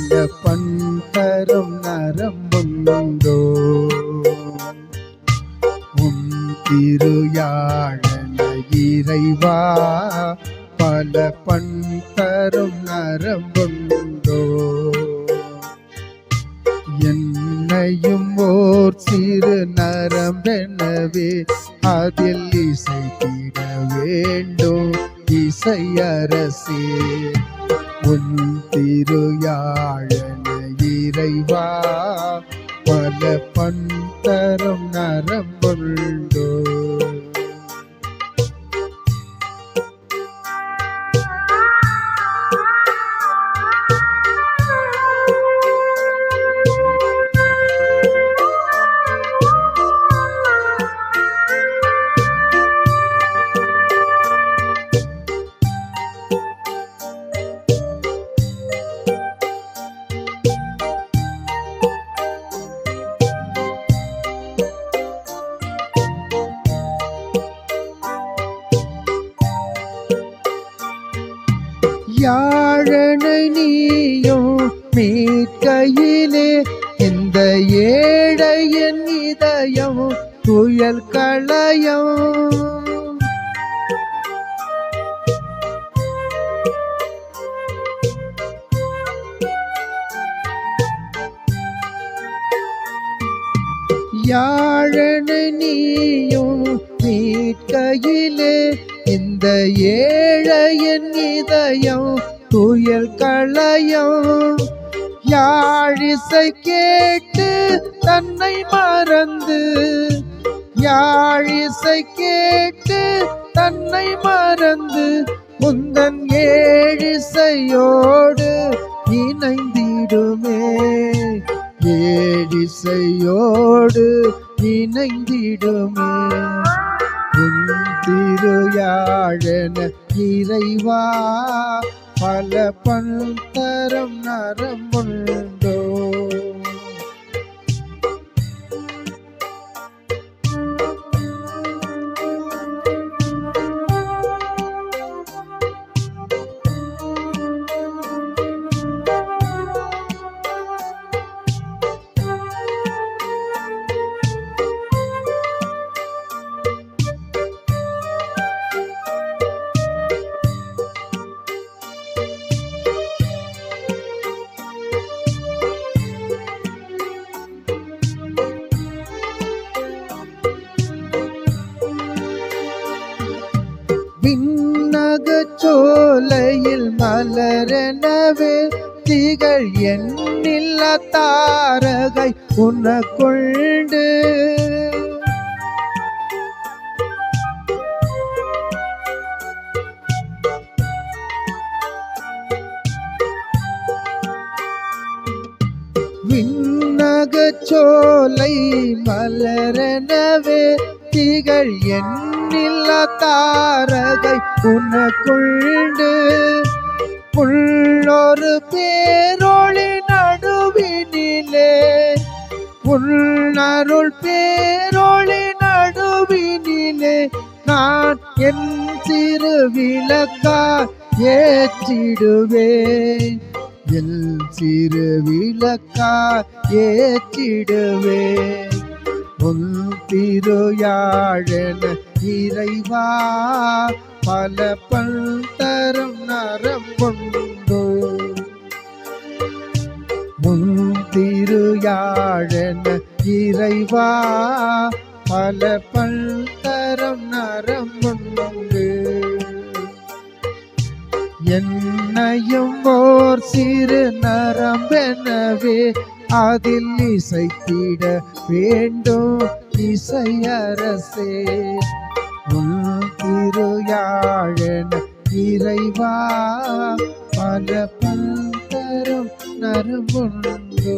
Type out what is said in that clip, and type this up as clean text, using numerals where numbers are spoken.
பல பண் தரும் நரம்புண்டோ உன் திருயாழன இறைவா பல பண் தரும் நரம்புண்டோ என்னையும் ஓர் சிறு நரம்பெனவே அதில் இசைத்திட வேண்டும் இசையரசே உன் திருயாழன இறைவா பல பண் தரும் நரம்புண்டோ யாழனை நீயும் மீட்கையிலே இந்த ஏழையின் இதயம் துயல் களையம் யாழனை நீயும் மீட்கையிலே இந்த ஏழையின் இதயம் துயல் களையம் யாழிசை கேட்டு தன்னை மறந்து யாழிசை கேட்டு தன்னை மறந்து முந்தன் ஏழிசையோடு இணைந்திடுமே ஏழிசையோடு இணைந்திடுமே உன் திருயாழன இறைவா பல பண் தரும் நரம்புண்டோ விண்ணகச் சோலையில் மலரெனவே திகழ் எண்ணில்ல தாரகை உனக்குண்டு விண்ணகச் சோலை மலரெனவே திகழ் எண்ணில்ல தாரகை உனக்குண்டு உள்ளொரு பேரொளி நடுவினிலே உன்னருள் பேரொளி நடுவினிலே நான் என் சிறு விளக்கா ஏற்றிடுவேன் என் சிறு விளக்கா ஏற்றிடுவேன் உன் திருயாழன இறைவா பல பண் தரும் நரம்புண்டோ உன் திருயாழன இறைவா பல பண் தரும் நரம்புண்டு என்னையும் ஓர் சிறு நரம்பெனவே அதில் இசைத்திட வேண்டும் இசையரசே உன் திருயாழன இறைவா பல பல் தரும் நரம்புண்டோ